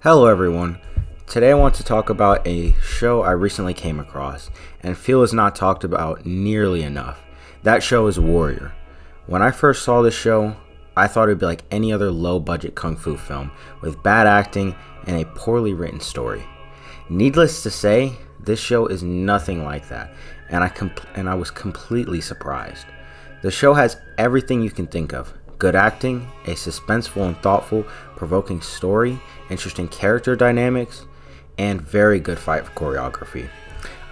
Hello everyone. Today I want to talk about a show I recently came across and feel is not talked about nearly enough. That show is Warrior. When I first saw this show, I thought it would be like any other low-budget kung fu film with bad acting and a poorly written story. Needless to say, this show is nothing like that, and I was completely surprised. The show has everything you can think of. Good acting, a suspenseful and thoughtful, provoking story, interesting character dynamics, and very good fight choreography.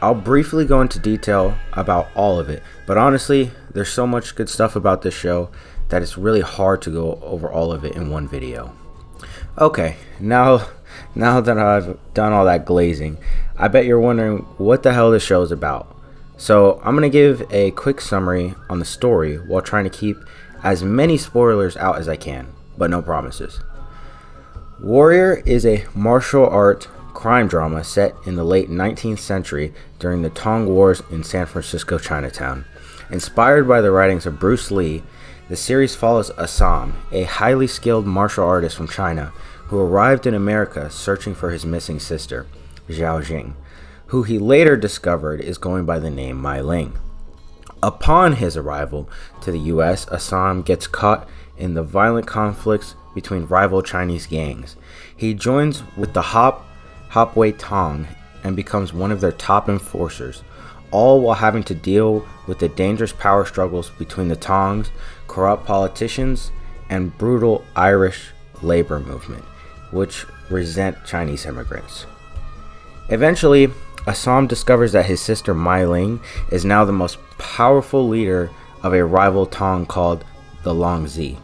I'll briefly go into detail about all of it, but honestly, there's so much good stuff about this show that it's really hard to go over all of it in one video. Okay, now that I've done all that glazing, I bet you're wondering what the hell this show is about. So I'm going to give a quick summary on the story while trying to keep as many spoilers out as I can, but no promises. Warrior is a martial art crime drama set in the late 19th century during the Tong Wars in San Francisco Chinatown. Inspired by the writings of Bruce Lee, the series follows Assam, a highly skilled martial artist from China who arrived in America searching for his missing sister, Zhao Jing, who he later discovered is going by the name Mai Ling. Upon his arrival to the US, Assam gets caught in the violent conflicts between rival Chinese gangs. He joins with the Hopway Tong and becomes one of their top enforcers, all while having to deal with the dangerous power struggles between the Tongs, corrupt politicians, and brutal Irish labor movement, which resent Chinese immigrants. Eventually, Assam discovers that his sister Mai Ling is now the most powerful leader of a rival Tong called the Long Zi,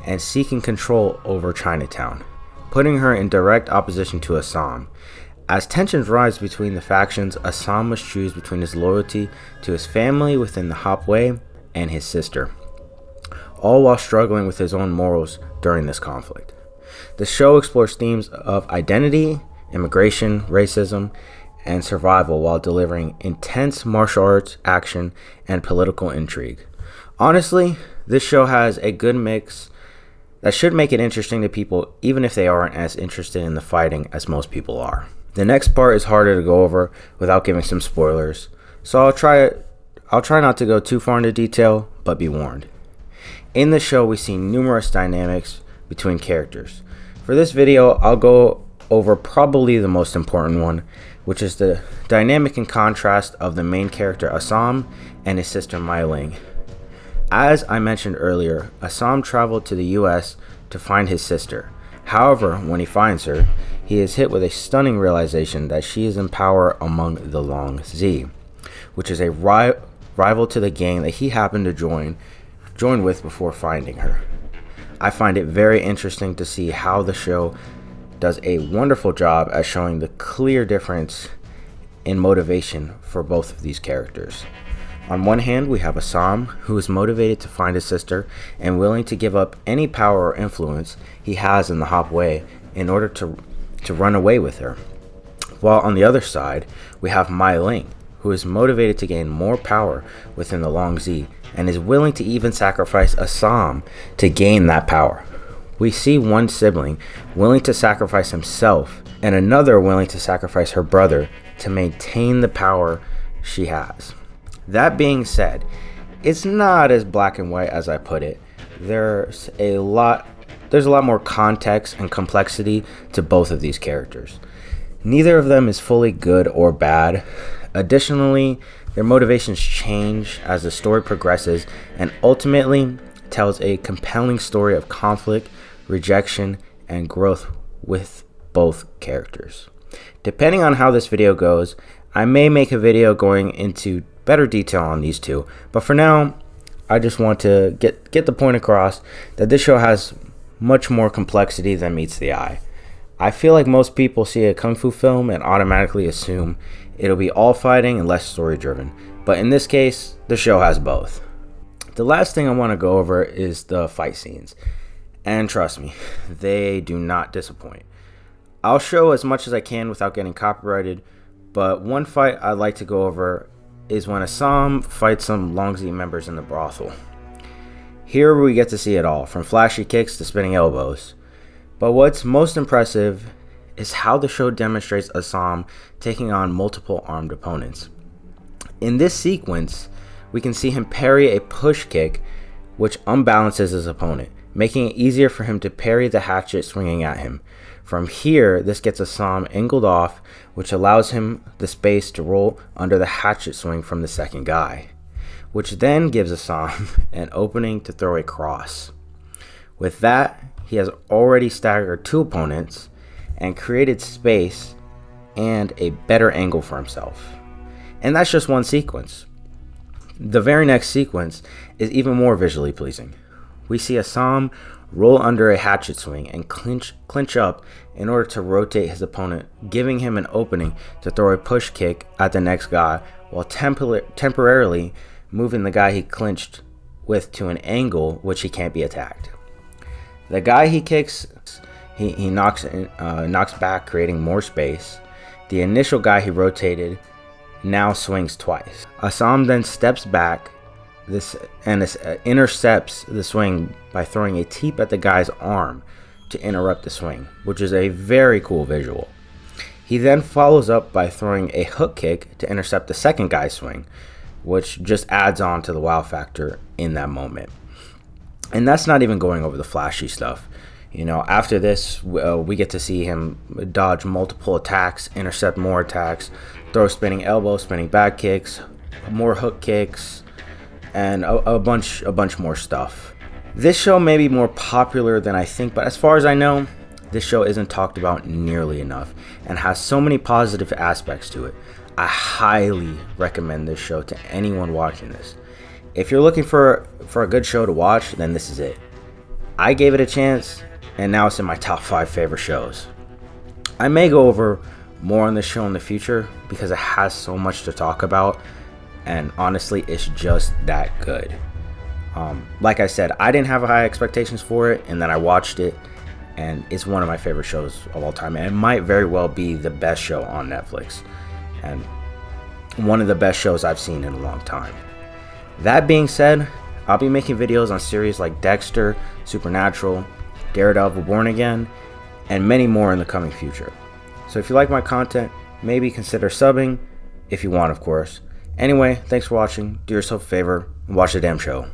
and seeking control over Chinatown, putting her in direct opposition to Assam. As tensions rise between the factions, Assam must choose between his loyalty to his family within the Hopway and his sister, all while struggling with his own morals during this conflict. The show explores themes of identity, immigration, racism, and survival while delivering intense martial arts action and political intrigue. Honestly, this show has a good mix that should make it interesting to people even if they aren't as interested in the fighting as most people are. The next part is harder to go over without giving some spoilers, so I'll try not to go too far into detail, but be warned. In the show, we see numerous dynamics between characters. For this video, I'll go over probably the most important one, which is the dynamic and contrast of the main character Assam and his sister Mai Ling. As I mentioned earlier, Assam traveled to the US to find his sister. However, when he finds her, he is hit with a stunning realization that she is in power among the Long Zi, which is a rival to the gang that he happened to join with before finding her. I find it very interesting to see how the show does a wonderful job at showing the clear difference in motivation for both of these characters. On one hand, we have Assam, who is motivated to find his sister and willing to give up any power or influence he has in the Hopway in order to run away with her. While on the other side, we have Mai Ling, who is motivated to gain more power within the Long Zi and is willing to even sacrifice Assam to gain that power. We see one sibling willing to sacrifice himself and another willing to sacrifice her brother to maintain the power she has. That being said, it's not as black and white as I put it. There's a lot more context and complexity to both of these characters. Neither of them is fully good or bad. Additionally, their motivations change as the story progresses and ultimately tells a compelling story of conflict, rejection, and growth with both characters. Depending on how this video goes, I may make a video going into better detail on these two, but for now, I just want to get the point across that this show has much more complexity than meets the eye. I feel like most people see a kung fu film and automatically assume it'll be all fighting and less story driven, but in this case, the show has both. The last thing I want to go over is the fight scenes. And trust me, they do not disappoint. I'll show as much as I can without getting copyrighted, but one fight I'd like to go over is when Assam fights some Long Zi members in the brothel. Here we get to see it all, from flashy kicks to spinning elbows. But what's most impressive is how the show demonstrates Assam taking on multiple armed opponents. In this sequence, we can see him parry a push kick which unbalances his opponent, making it easier for him to parry the hatchet swinging at him. From here, this gets Assam angled off, which allows him the space to roll under the hatchet swing from the second guy, which then gives Assam an opening to throw a cross. With that, he has already staggered 2 opponents and created space and a better angle for himself. And that's just one sequence. The very next sequence is even more visually pleasing. We see Assam roll under a hatchet swing and clinch up in order to rotate his opponent, giving him an opening to throw a push kick at the next guy while temporarily moving the guy he clinched with to an angle which he can't be attacked. The guy he kicks, he knocks back, creating more space. The initial guy he rotated now swings twice. Assam then steps back intercepts the swing by throwing a teep at the guy's arm to interrupt the swing, which is a very cool visual. He then follows up by throwing a hook kick to intercept the second guy's swing, which just adds on to the wow factor in that moment. And that's not even going over the flashy stuff. After this, we get to see him dodge multiple attacks, intercept more attacks, throw spinning elbows, spinning back kicks, more hook kicks, and a bunch more stuff. This show may be more popular than I think, but as far as I know, this show isn't talked about nearly enough and has so many positive aspects to it. I highly recommend this show to anyone watching this. If you're looking for a good show to watch, then this is it. I gave it a chance, and now it's in my top 5 favorite shows. I may go over more on this show in the future because it has so much to talk about, and honestly, it's just that good. Like I said, I didn't have high expectations for it, and then I watched it, and it's one of my favorite shows of all time, and it might very well be the best show on Netflix, and one of the best shows I've seen in a long time. That being said, I'll be making videos on series like Dexter, Supernatural, Daredevil, Born Again, and many more in the coming future. So if you like my content, maybe consider subbing, if you want, of course. Anyway, thanks for watching. Do yourself a favor and watch the damn show.